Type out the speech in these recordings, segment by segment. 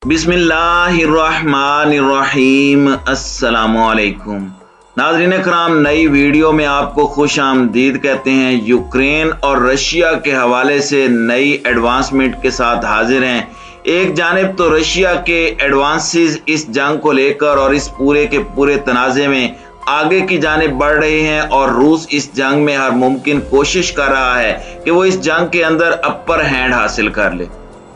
बिस्मिल्लाहिर्रहमानिर्रहीम। अस्सलामुअलैकुम नाज़रीन कराम, नई वीडियो में आपको खुश आमदीद कहते हैं। यूक्रेन और रशिया के हवाले से नई एडवांसमेंट के साथ हाजिर हैं। एक जानिब तो रशिया के एडवांसेस इस जंग को लेकर और इस पूरे के पूरे तनाज़े में आगे की जानिब बढ़ रहे हैं और रूस इस जंग में हर मुमकिन कोशिश कर रहा है कि वो इस जंग के अंदर अपर हैंड हासिल कर ले।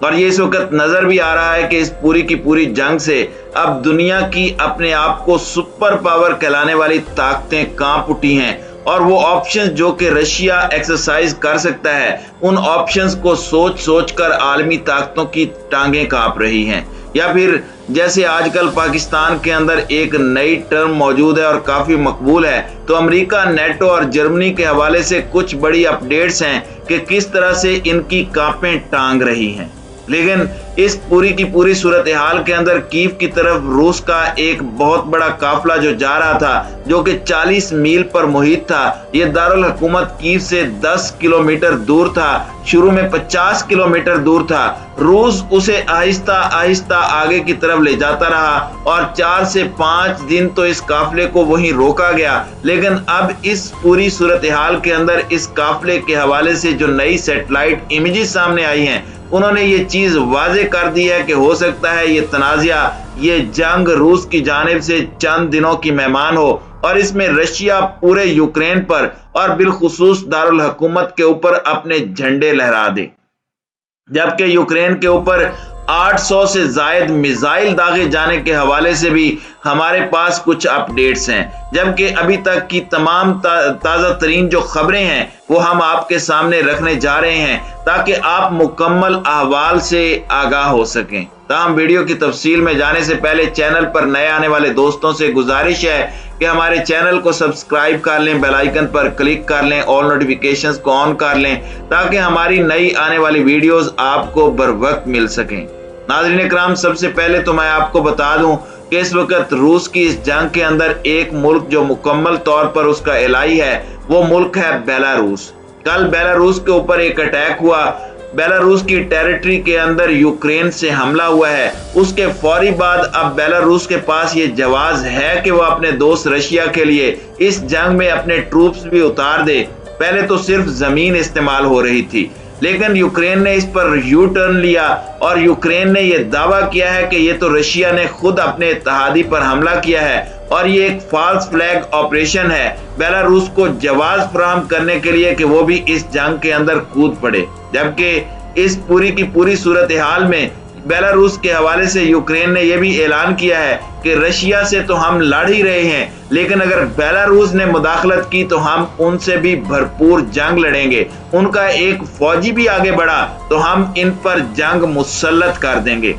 और ये इस वक्त नजर भी आ रहा है कि इस पूरी की पूरी जंग से अब दुनिया की अपने आप को सुपर पावर कहलाने वाली ताकतें कांप उठी हैं और वो ऑप्शंस जो कि रशिया एक्सरसाइज कर सकता है, उन ऑप्शंस को सोच सोच कर आलमी ताकतों की टांगें कांप रही हैं। या फिर जैसे आजकल पाकिस्तान के अंदर एक नई टर्म मौजूद है और काफी मकबूल है, तो अमेरिका, नेटो और जर्मनी के हवाले से कुछ बड़ी अपडेट्स हैं कि किस तरह से इनकी कांपें टांग रही हैं। लेकिन इस पूरी की पूरी सूरत हाल के अंदर कीव की तरफ रूस का एक बहुत बड़ा काफिला जो जा रहा था, जो कि 40 मील पर मुहित था। ये दारुल हुकूमत कीव से 10 किलोमीटर दूर था, शुरू में 50 किलोमीटर दूर था। रूस उसे आहिस्ता आहिस्ता आगे की तरफ ले जाता रहा और 4 से 5 दिन तो इस काफिले को वहीं रोका गया। लेकिन अब इस पूरी सूरत हाल के अंदर इस काफिले के हवाले से जो नई सैटेलाइट इमेजेस सामने आई हैं, उन्होंने ये चीज वाजे कर दी है कि हो सकता है ये तनाज़ा, ये जंग रूस की जानिब से चंद दिनों की मेहमान हो और इसमें रशिया पूरे यूक्रेन पर और बिलखुसूस दारुल हुकूमत के ऊपर अपने झंडे लहरा दे। जबकि यूक्रेन के ऊपर 800 से जायद मिसाइल दागे जाने के हवाले से भी हमारे पास कुछ अपडेट्स हैं। जबकि अभी तक की तमाम ताज़ा तरीन जो खबरें हैं वो हम आपके सामने रखने जा रहे हैं ताकि आप मुकम्मल अहवाल से आगाह हो सकें। ताहम वीडियो की तफसील में जाने से पहले चैनल पर नए आने वाले दोस्तों से गुजारिश है कि हमारे चैनल को सब्सक्राइब कर लें, बेल आइकन पर क्लिक कर लें, ऑल नोटिफिकेशंस को ऑन कर लें ताकि हमारी नई आने वाली वीडियोस आपको बर वक्त मिल सकें। नाज़रीन कराम, सबसे पहले तो मैं आपको बता दूं कि इस वक्त रूस की इस जंग के अंदर एक मुल्क जो मुकम्मल तौर पर उसका एलाई है, वो मुल्क है बेलारूस। कल बेलारूस के ऊपर एक अटैक हुआ। बेलारूस की टेरिटरी के अंदर यूक्रेन से हमला हुआ है। उसके फौरी बाद अब बेलारूस के पास ये जवाज है कि वो अपने दोस्त रशिया के लिए इस जंग में अपने ट्रूप्स भी उतार दे। पहले तो सिर्फ जमीन इस्तेमाल हो रही थी, लेकिन यूक्रेन ने इस पर यू टर्न लिया और यूक्रेन ने यह दावा किया है कि ये तो रशिया ने खुद अपने इत्तेहादी पर हमला किया है और ये एक फॉल्स फ्लैग ऑपरेशन है बेलारूस को जवाज फराहम करने के लिए कि वो भी इस जंग के अंदर कूद पड़े। जबकि इस पूरी की पूरी सूरत हाल में बेलारूस के हवाले से यूक्रेन ने यह भी ऐलान किया है कि रशिया से तो हम लड़ ही रहे हैं, लेकिन अगर बेलारूस ने मुदाखलत की तो हम उनसे भी भरपूर जंग लड़ेंगे। उनका एक फौजी भी आगे बढ़ा तो हम इन पर जंग मुसल्लत कर देंगे।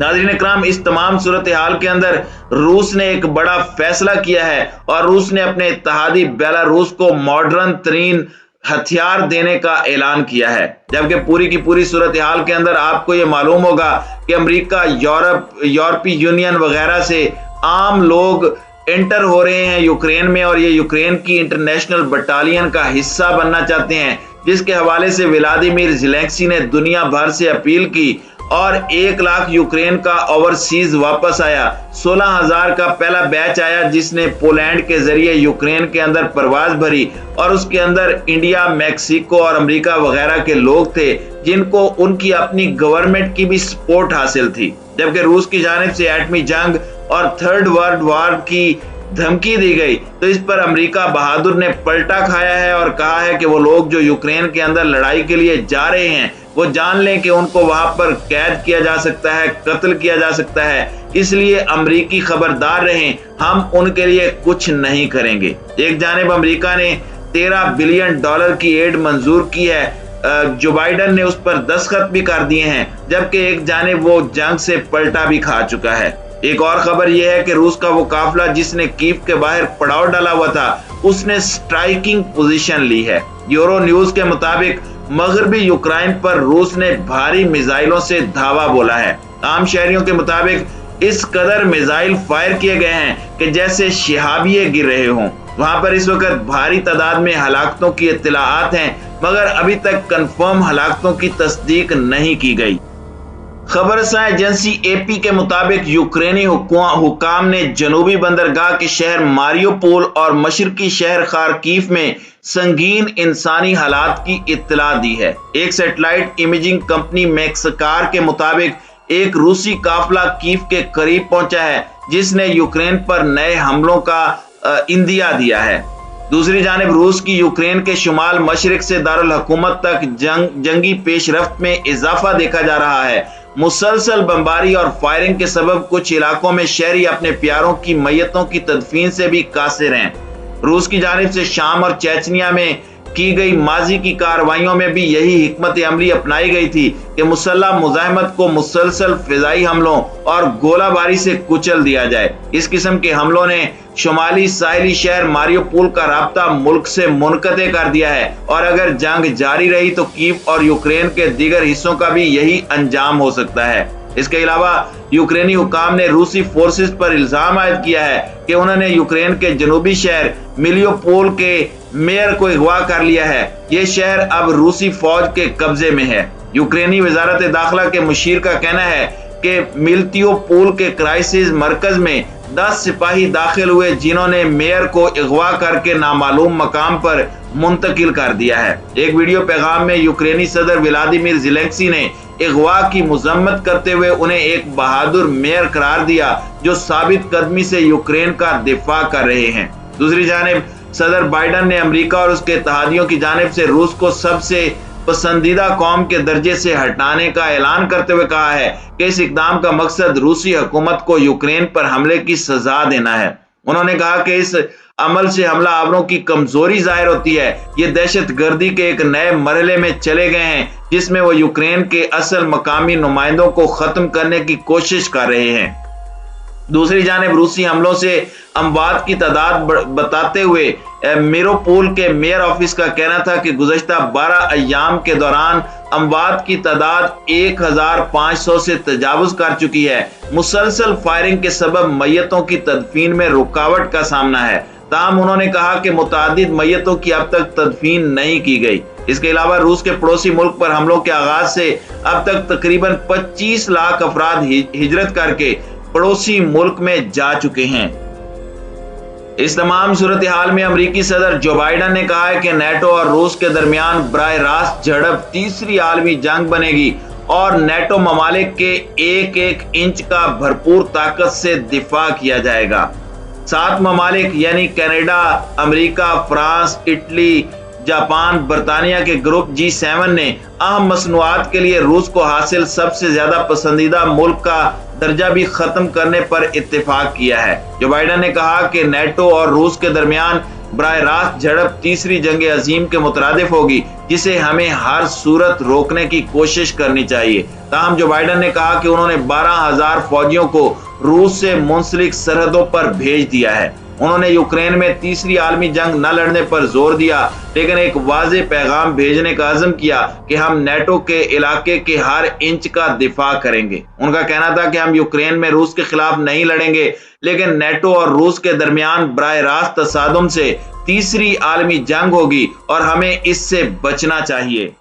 नाज़रीन कराम, इस तमाम सूरत हाल के अंदर रूस ने एक बड़ा फैसला किया है और रूस ने अपने इत्तेहादी बेलारूस को मॉडर्न तरीन हथियार देने का ऐलान किया है। जबकि पूरी की पूरी सूरत हाल के अंदर आपको ये मालूम होगा कि अमेरिका, यूरोपीय यूनियन वगैरह से आम लोग एंटर हो रहे हैं यूक्रेन में और ये यूक्रेन की इंटरनेशनल बटालियन का हिस्सा बनना चाहते हैं, जिसके हवाले से व्लादिमीर ज़ेलेंस्की ने दुनिया भर से अपील की और 1 लाख यूक्रेन का ओवरसीज वापस आया। 16,000 का पहला बैच आया जिसने पोलैंड के जरिए यूक्रेन के अंदर परवाज भरी और उसके अंदर इंडिया, मैक्सिको और अमेरिका वगैरह के लोग थे जिनको उनकी अपनी गवर्नमेंट की भी सपोर्ट हासिल थी। जबकि रूस की जानिब से एटमी जंग और थर्ड वर्ल्ड वॉर की धमकी दी गई तो इस पर अमेरिका बहादुर ने पलटा खाया है और कहा है कि वो लोग जो यूक्रेन के अंदर लड़ाई के लिए जा रहे हैं वो जान लें कि उनको वहां पर कैद किया जा सकता है, कत्ल किया जा सकता है, इसलिए अमेरिकी खबरदार रहें, हम उनके लिए कुछ नहीं करेंगे। एक जानिब अमेरिका ने $13 बिलियन की एड मंजूर की है, जो बाइडन ने उस पर दस्तखत भी कर दिए हैं, जबकि एक जानिब वो जंग से पलटा भी खा चुका है। एक और खबर यह है कि रूस का वो काफिला जिसने कीव के बाहर पड़ाव डाला हुआ था, उसने स्ट्राइकिंग पोजीशन ली है। यूरो न्यूज के मुताबिक मगरबी यूक्रेन पर रूस ने भारी मिसाइलों से धावा बोला है। आम शहरियों के मुताबिक इस कदर मिसाइल फायर किए गए हैं कि जैसे शिहाबिये गिर रहे हों। वहां पर इस वक्त भारी तादाद में हलाकतों की इत्तलाआत हैं, मगर अभी तक कंफर्म हलाकतों की तस्दीक नहीं की गई। खबरसां एजेंसी एपी के मुताबिक यूक्रेनी हुकाम ने जनूबी बंदरगाह के शहर मारियोपोल और मशरकी शहर खार्किव में संगीन इंसानी हालात की इत्तला दी है। एक सैटेलाइट इमेजिंग कंपनी मैक्सकार के मुताबिक एक रूसी काफिला कीव के करीब पहुंचा है, जिसने यूक्रेन पर नए हमलों का इंदिया दिया है। दूसरी जानिब रूस की यूक्रेन के शुमाल मशरिक से दारुल हुकूमत तक जंगी पेशरफ्त में इजाफा देखा जा रहा है। मुसलसल बमबारी और फायरिंग के सबब कुछ इलाकों में शहरी अपने प्यारों की मैयतों की तदफीन से भी कासिर हैं। रूस की जानिब से शाम और चेचनिया में की गई माजी की कार्रवाइयों में भी यही हिकमत अमली अपनाई गई थी कि मुसल्लह मुजाहिमत को मुसलसल फिजाई हमलों और गोलाबारी से कुचल दिया जाए। इस किस्म के हमलों ने शुमाली साहिली शहर मारियोपोल का राब्ता मुल्क से मुनक़ते कर दिया है और अगर जंग जारी रही तो कीव और यूक्रेन के दीगर हिस्सों का भी यही अंजाम हो सकता है। इसके अलावा यूक्रेनी हुकाम ने रूसी फोर्सेस पर इल्जाम आयद किया है कि उन्होंने यूक्रेन के जनूबी शहर मिलियोपोल के मेयर को अगवा कर लिया है। ये शहर अब रूसी फौज के कब्जे में है। यूक्रेनी वजारत दाखिला के मुशीर का कहना है कि मिलियोपोल के क्राइसिस मरकज में 10 सिपाही दाखिल हुए, जिन्होंने मेयर को अगवा करके नामालूम मकाम पर मुंतकिल कर दिया है। एक वीडियो पैगाम में यूक्रेनी सदर व्लादिमीर ज़ेलेंस्की ने अगवा की मजम्मत करते हुए उन्हें एक बहादुर मेयर करार दिया, जो साबित कदमी से यूक्रेन का दिफा कर रहे हैं। दूसरी जानिब सदर बाइडन ने अमेरिका और उसके इत्तेहादियों की जानिब से रूस को सबसे पसंदीदा कौम के दर्जे से हटाने का ऐलान करते हुए कहा है कि इस इकदाम का मकसद रूसी हुकूमत को यूक्रेन पर हमले की सजा देना है। उन्होंने कहा कि इस अमल से हमला आवरों की कमजोरी जाहिर होती है। ये दहशत गर्दी के एक नए मरहले में चले गए हैं, जिसमें वो यूक्रेन के असल मकामी नुमाइंदों को खत्म करने की कोशिश कर रहे हैं। दूसरी जानिब रूसी हमलों से अमवात की तादाद बताते हुए मिरोपोल के मेयर ऑफिस का कहना था कि गुज़श्ता 12 अय्याम के दौरान अमवात की तादाद 1500 से तजावुज कर चुकी है। मुसलसल फायरिंग के सबब मैयतों की तदफीन में रुकावट का सामना है। ताहम उन्होंने कहा कि मुतादिद मैयतों की अब तक तदफीन नहीं की गई। इसके अलावा रूस के पड़ोसी मुल्क पर हमलों के आगाज से अब तक तकरीबन 25 लाख अफराद हिजरत करके पड़ोसी मुल्क में जा चुके हैं। इस तमाम सूरत हाल में अमरीकी सदर जो बाइडन ने कहा है कि नेटो और रूस के दरमियान बराह रास्त झड़प तीसरी आलमी जंग बनेगी और नेटो ममालिक के एक एक इंच का भरपूर ताकत से दिफा किया जाएगा। 7 ममालिक यानी Canada, America, France, Italy, Japan, बरतानिया के ग्रुप G7 ने अहम मसनूआत के लिए रूस को हासिल सबसे ज्यादा पसंदीदा मुल्क का दर्जा भी खत्म करने पर इत्तेफाक किया है। जो बाइडन ने कहा कि नेटो और रूस के दरमियान बराह रास्त झड़प तीसरी जंग अजीम के मुतरादिफ होगी, जिसे हमें हर सूरत रोकने की कोशिश करनी चाहिए। ताहम जो बाइडन ने कहा कि उन्होंने 12,000 फौजियों को रूस से मुंसलिक सरहदों पर भेज दिया है। उन्होंने यूक्रेन में तीसरी आलमी जंग न लड़ने पर जोर दिया, लेकिन एक वाज़े पैगाम भेजने का अज़म किया कि हम नेटो के इलाके के हर इंच का दिफा करेंगे। उनका कहना था कि हम यूक्रेन में रूस के खिलाफ नहीं लड़ेंगे, लेकिन नेटो और रूस के दरमियान बराह रास्त तसादुम से तीसरी आलमी जंग होगी और हमें इससे बचना चाहिए।